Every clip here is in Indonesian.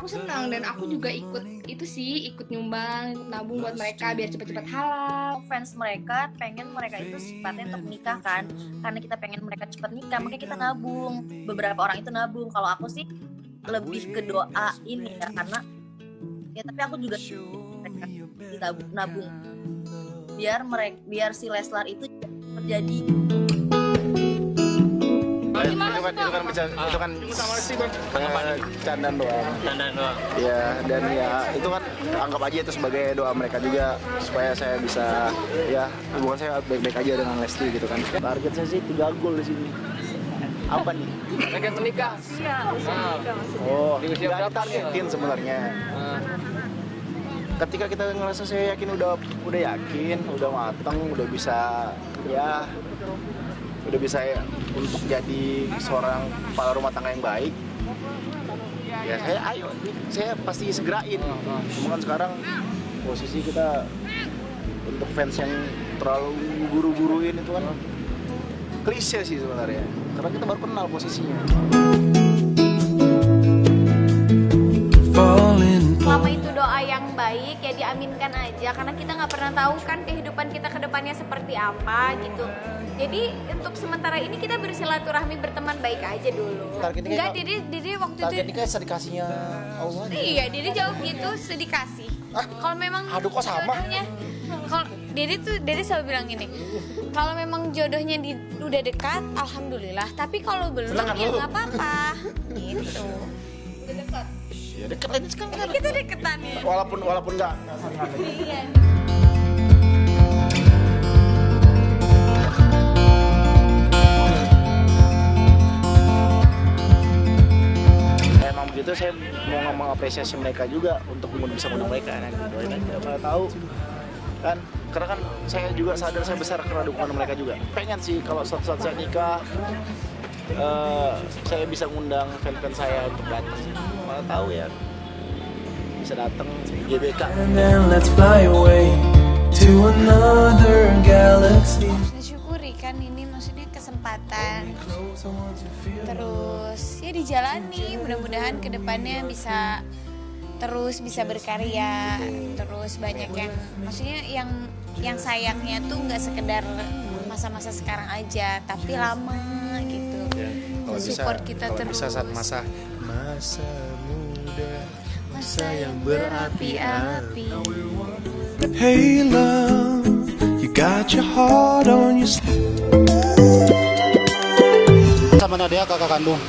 aku senang dan aku juga ikut itu sih, ikut nyumbang, ikut nabung buat mereka biar cepat-cepat halal. Fans mereka pengen mereka itu secepatnya untuk menikah kan, karena kita pengen mereka cepat nikah, makanya kita nabung. Beberapa orang itu nabung. Kalau aku sih lebih ke doa ini ya, karena ya tapi aku juga mereka nabung biar si Leslar itu terjadi. Itu kan candaan doang. Ya, dan ya itu kan anggap aja itu sebagai doa mereka juga supaya saya bisa ya hubungan saya baik-baik aja dengan Lesti gitu kan. Target saya sih 3 gol di sini. Apa nih? Pengen menikah. Iya, Oh, Di usia berapa nih? yakin sebenarnya. Ketika kita ngerasa saya yakin udah yakin, udah matang, udah bisa ya udah bisa ya, untuk jadi seorang kepala rumah tangga yang baik, ya saya pasti segerain. Cuma kan sekarang posisi kita untuk fans yang terlalu buru-buruin itu kan klise sih sebenarnya, karena kita baru kenal posisinya. Selama itu doa yang baik ya diaminkan aja, karena kita nggak pernah tahu kan kehidupan kita ke depannya seperti apa gitu. Jadi untuk sementara ini kita bersilaturahmi, berteman baik aja dulu. Enggak, Dede waktu itu Target nikah sedikasinya Allah. iya, Dede jawab gitu, sedikasih. Kalau memang Aduh, kok sama? Kalau Dede selalu bilang gini, kalau memang jodohnya udah dekat, alhamdulillah. Tapi kalau belum Senang, ya lu? nggak apa-apa. Gitu. Udah dekat. Ya deket aja sekarang. Kita deketan ya. Walaupun nggak sangat. Iya. Emang begitu, saya mau mengapresiasi mereka juga untuk bisa mengundang mereka. Nah, doain aja, mana tahu kan, karena kan saya juga sadar saya besar karena dukungan mereka juga. Pengen sih kalau suatu saat saya nikah, saya bisa ngundang fan-fan saya untuk datang. Mana tahu ya bisa datang GBK. And then let's fly away to another galaxy. Syukuri kan ini maksudnya kesempatan. Terus ya dijalani, mudah-mudahan kedepannya bisa terus bisa berkarya, terus banyak yang maksudnya yang sayangnya tuh nggak sekedar masa-masa sekarang aja, tapi lama gitu. Kalau Support kita kalau terus. bisa saat masa muda, Masa yang berapi-api. Hey love, you got your heart on your Sama Nadia kakak kandung.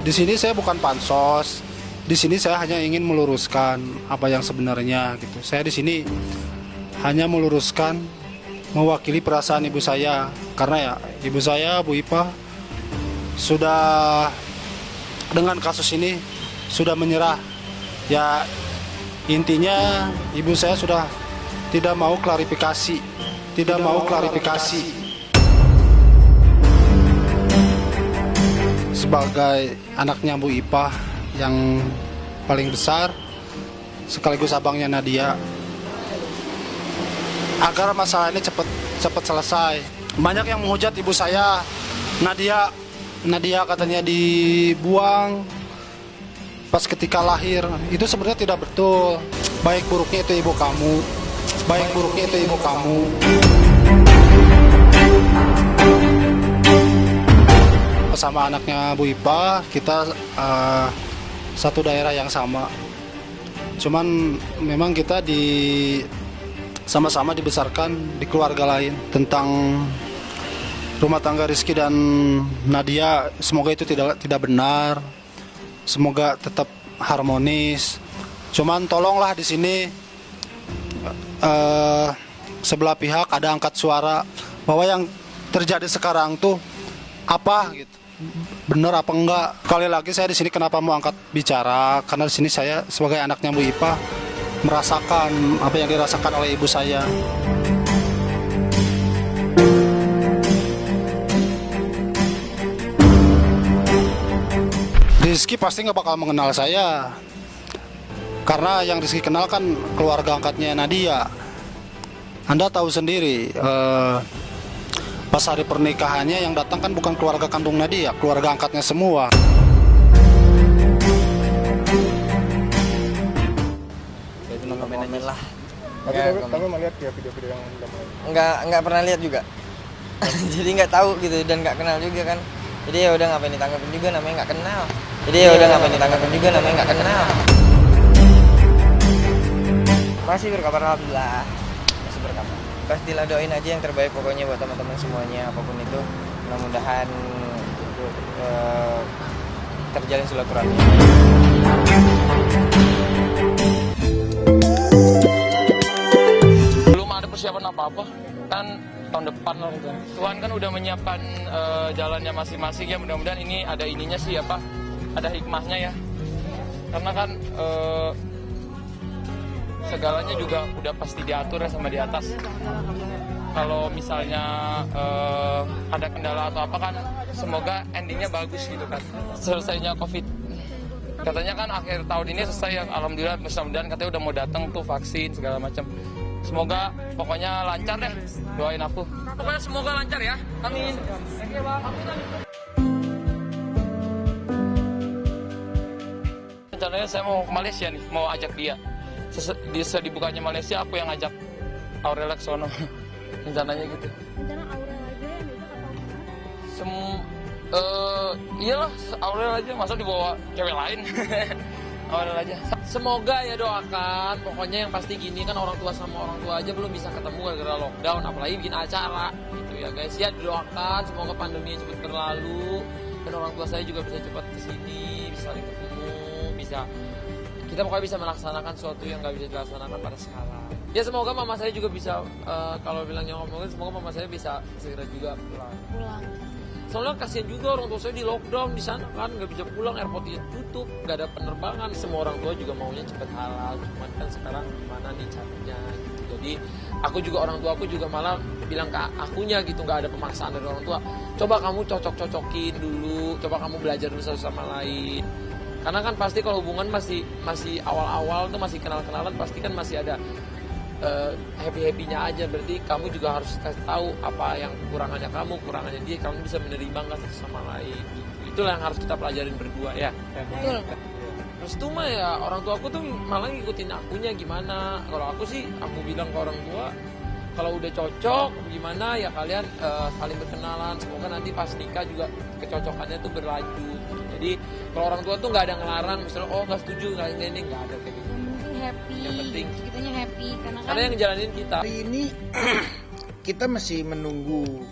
Di sini saya bukan pansos. Di sini saya hanya ingin meluruskan apa yang sebenarnya gitu. Saya di sini hanya meluruskan, mewakili perasaan ibu saya, karena ya ibu saya Bu Ipah sudah dengan kasus ini sudah menyerah. Ya intinya ibu saya sudah tidak mau klarifikasi, Sebagai anaknya Bu Ipah yang paling besar sekaligus abangnya Nadia, agar masalah ini cepat selesai. Banyak yang menghujat ibu saya, Nadia katanya dibuang pas ketika lahir. Itu sebenarnya tidak betul. Baik buruknya itu ibu kamu. Sama anaknya Bu Ipah, kita satu daerah yang sama. Cuman memang kita sama-sama dibesarkan di keluarga lain. Tentang rumah tangga Rizky dan Nadia, semoga itu tidak benar. Semoga tetap harmonis. Cuman tolonglah di sini sebelah pihak ada angkat suara bahwa yang terjadi sekarang tuh apa gitu. Benar apa enggak? Kali lagi saya di sini kenapa mau angkat bicara? Karena di sini saya sebagai anaknya Bu Ipah merasakan apa yang dirasakan oleh ibu saya. Rizky pasti nggak bakal mengenal saya, karena yang Rizky kenal kan keluarga angkatnya Nadia. Anda tahu sendiri, pas hari pernikahannya yang datang kan bukan keluarga kandung Nadia, keluarga angkatnya semua. lah. Tapi kamu melihat ya video-video yang udah mulai? Nggak pernah lihat juga. Jadi nggak tahu gitu dan nggak kenal juga kan. Jadi ya udah ngapain ditanggapin juga, namanya nggak kenal. Masih berkabar, alhamdulillah. Masih berkabar. Pastilah doain aja yang terbaik pokoknya buat teman-teman semuanya, apapun itu. Mudah-mudahan terjalin silaturahmi. Belum ada persiapan apa-apa, kan tahun depan lah gitu. Tuhan kan udah menyiapkan jalannya masing-masing ya, mudah-mudahan ini ada ininya sih ada hikmahnya ya. Karena kan segalanya juga udah pasti diatur ya sama di atas. Kalau misalnya ada kendala atau apa kan, semoga endingnya bagus gitu kan. Selesainya COVID. Katanya kan akhir tahun ini selesai ya, alhamdulillah, mudah-mudahan katanya udah mau datang tuh vaksin segala macam. Semoga pokoknya lancar deh, doain aku. Pokoknya semoga lancar ya, amin. Thank you bang. Rencananya saya mau ke Malaysia nih, mau ajak dia. Dibukanya Malaysia, aku yang ajak Aurel ke sono. Rencananya gitu. Rencana Aurel aja yang diajak atau iyalah Aurel aja, masa dibawa cewek lain. Aurel aja. Semoga ya, doakan. Pokoknya yang pasti gini kan, orang tua sama orang tua aja belum bisa ketemu gara-gara lockdown, apalagi bikin acara gitu ya guys. Ya doakan semoga pandemi cepat berlalu dan orang tua saya juga bisa cepat kesini, bisa saling ketemu, kita pokoknya bisa melaksanakan sesuatu yang nggak bisa dilaksanakan pada sekarang. Ya semoga mama saya juga bisa, kalau bilangnya ngomongin, semoga mama saya bisa segera juga pulang. Soalnya kasihan juga orang tua saya di lockdown di sana kan, nggak bisa pulang, airportnya tutup, nggak ada penerbangan. Semua orang tua juga maunya cepet halal, cuman kan sekarang gimana nih caranya gitu. Jadi orang tua aku juga malah bilang ke akunya gitu, nggak ada pemaksaan dari orang tua. Coba kamu cocok-cocokin dulu, coba kamu belajar dulu satu sama lain. Karena kan pasti kalau hubungan masih awal-awal tuh, masih kenal-kenalan, pasti kan masih ada happy-happynya aja. Berarti kamu juga harus kasih tahu apa yang kurangannya dia, kamu bisa menerima nggak satu sama lain gitu. Itulah yang harus kita pelajarin berdua ya. Betul. Terus tuh mah ya, orang tua aku tuh malah ngikutin akunya gimana. Kalau aku sih, aku bilang ke orang tua, kalau udah cocok gimana ya kalian saling berkenalan, semoga nanti pas nikah juga kecocokannya tuh berlanjut. Jadi kalau orang tua tuh nggak ada ngelarang, misalnya nggak setuju, nggak ini, nggak ada kayak gitu. Happy, yang penting kitanya happy karena yang jalanin kita. Hari ini kita masih menunggu,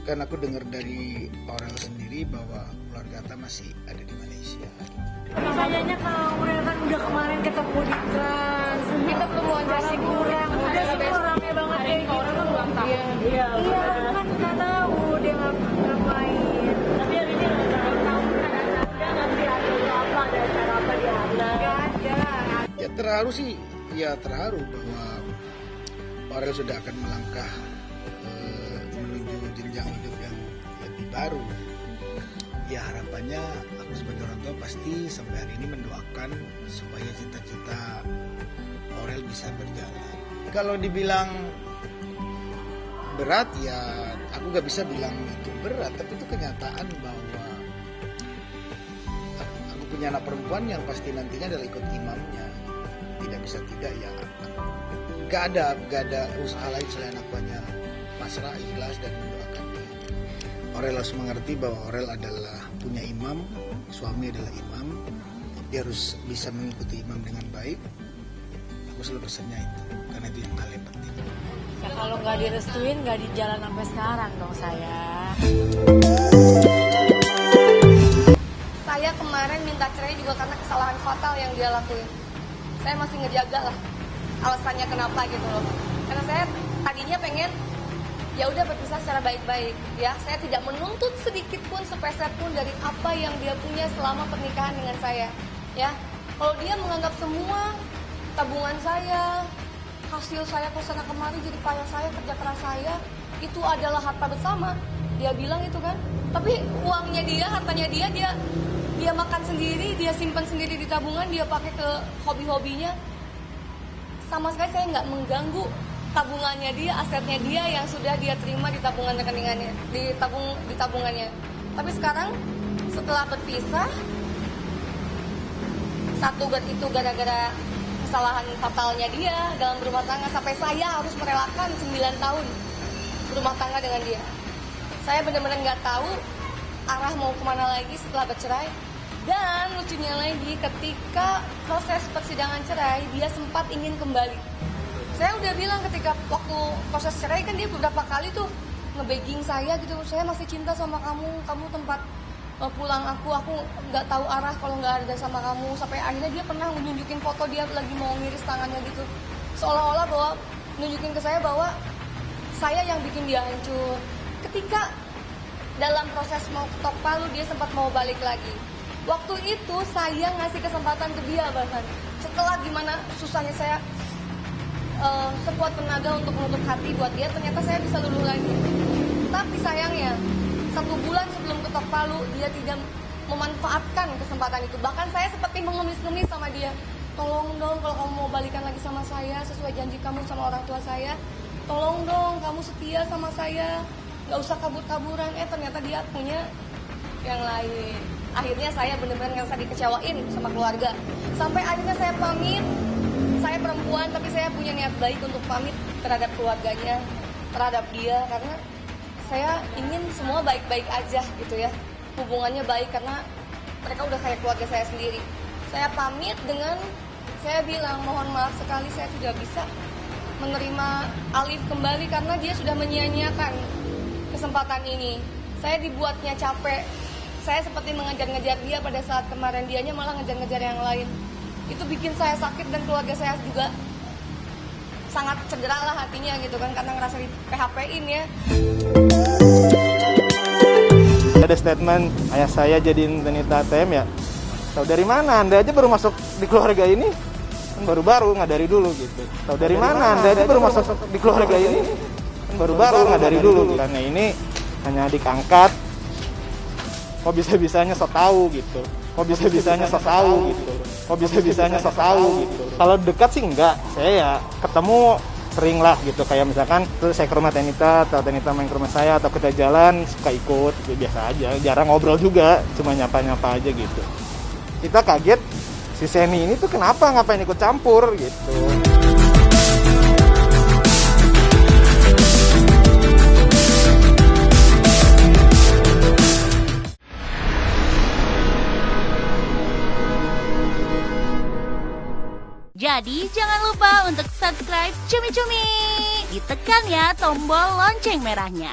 kan aku dengar dari orang sendiri bahwa keluarga Atta masih ada di Malaysia. Kayaknya kalau Aurel kan udah kemarin ketemu di Trans, kita ketemuan masih kurang, udah sih orangnya banget kayak gitu. Iya, kan nggak tahu dia ngapain. Tapi hari ini nggak tahu kan ada ngasih ada acara apa di sana. Nggak ada. Ya terharu sih, ya terharu bahwa Aurel sudah akan melangkah menuju jenjang hidup yang lebih baru. Ya harapannya aku sebagai orang tua pasti sampai hari ini mendoakan supaya cita-cita Aurel bisa berjalan. Kalau dibilang berat ya aku gak bisa bilang itu berat, tapi itu kenyataan bahwa aku punya anak perempuan yang pasti nantinya adalah ikut imamnya. Tidak bisa tidak ya, gak ada usaha lain selain aku hanya pasrah, ikhlas dan mendoakan dia. Aurel harus mengerti bahwa Aurel adalah punya imam, suami adalah imam, dia harus bisa mengikuti imam dengan baik. Aku selalu pesannya itu, karena itu yang paling penting. Ya kalau nggak direstuin nggak di jalan sampai sekarang dong saya. Saya kemarin minta cerai juga karena kesalahan fatal yang dia lakuin. Saya masih ngejaga lah alasannya kenapa gitu loh. Karena saya tadinya pengen ya udah berpisah secara baik-baik ya. Saya tidak menuntut sedikit pun sepeser pun dari apa yang dia punya selama pernikahan dengan saya ya. Kalau dia menganggap semua tabungan saya, hasil saya ke sana kemari, jadi payah saya, kerja keras saya itu adalah harta bersama, dia bilang itu kan. Tapi uangnya dia, hartanya dia makan sendiri, dia simpan sendiri di tabungan, dia pakai ke hobi-hobinya. Sama sekali saya nggak mengganggu tabungannya dia, asetnya dia yang sudah dia terima di tabungan rekeningnya, di tabungannya. Tapi sekarang setelah berpisah, satu itu gara-gara kesalahan fatalnya dia dalam berumah tangga sampai saya harus merelakan 9 tahun berumah tangga dengan dia. Saya benar-benar nggak tahu arah mau kemana lagi setelah bercerai. Dan lucunya lagi, ketika proses persidangan cerai, dia sempat ingin kembali. Saya udah bilang ketika waktu proses cerai kan dia beberapa kali tuh nge-begging saya gitu, saya masih cinta sama kamu tempat pulang aku nggak tahu arah kalau nggak ada sama kamu. Sampai akhirnya dia pernah nunjukin foto dia lagi mau ngiris tangannya gitu, seolah-olah bahwa nunjukin ke saya bahwa saya yang bikin dia hancur. Ketika dalam proses mau ketok palu, dia sempat mau balik lagi. Waktu itu saya ngasih kesempatan ke dia, bahkan setelah gimana susahnya saya sekuat tenaga untuk menutup hati buat dia, ternyata saya bisa luluh lagi. Tapi sayangnya 1 bulan sebelum ketok palu, dia tidak memanfaatkan kesempatan itu. Bahkan saya seperti mengemis-ngemis sama dia, tolong dong kalau kamu mau balikan lagi sama saya sesuai janji kamu sama orang tua saya, tolong dong kamu setia sama saya, gak usah kabur-kaburan. Ternyata dia punya yang lain. Akhirnya saya benar-benar ngerasa dikecewain sama keluarga. Sampai akhirnya saya pamit. Saya perempuan tapi saya punya niat baik untuk pamit terhadap keluarganya, terhadap dia, karena saya ingin semua baik-baik aja gitu ya. Hubungannya baik karena mereka udah kayak keluarga saya sendiri. Saya pamit dengan saya bilang mohon maaf sekali saya tidak bisa menerima Alif kembali karena dia sudah menyia-nyiakan kesempatan ini. Saya dibuatnya capek. Saya seperti mengejar-ngejar dia pada saat kemarin, dianya malah ngejar-ngejar yang lain. Itu bikin saya sakit dan keluarga saya juga sangat cedera lah hatinya gitu kan, karena ngerasa di PHP-in ya. Ada statement ayah saya jadiin Tenita ATM ya. Tahu dari mana Anda aja baru masuk di keluarga ini? Kan baru-baru, nggak dari dulu gitu. Tahu dari mana Anda aja baru masuk di keluarga ini? Kan baru-baru, nggak dari dulu. Karena ini hanya adik angkat. Kok bisa-bisanya sok tahu gitu. Kok bisa-bisanya sok tahu gitu. Kok bisa-bisanya sok tahu gitu. Kalau dekat sih enggak. Saya ya ketemu sering lah gitu. Kayak misalkan terus saya ke rumah Tenita atau Tenita main ke rumah saya atau kita jalan suka ikut gitu, biasa aja. Jarang ngobrol juga, cuma nyapa-nyapa aja gitu. Kita kaget si Seni ini tuh kenapa ngapain ikut campur gitu. Jadi jangan lupa untuk subscribe Cumi Cumi. Ditekan ya tombol lonceng merahnya.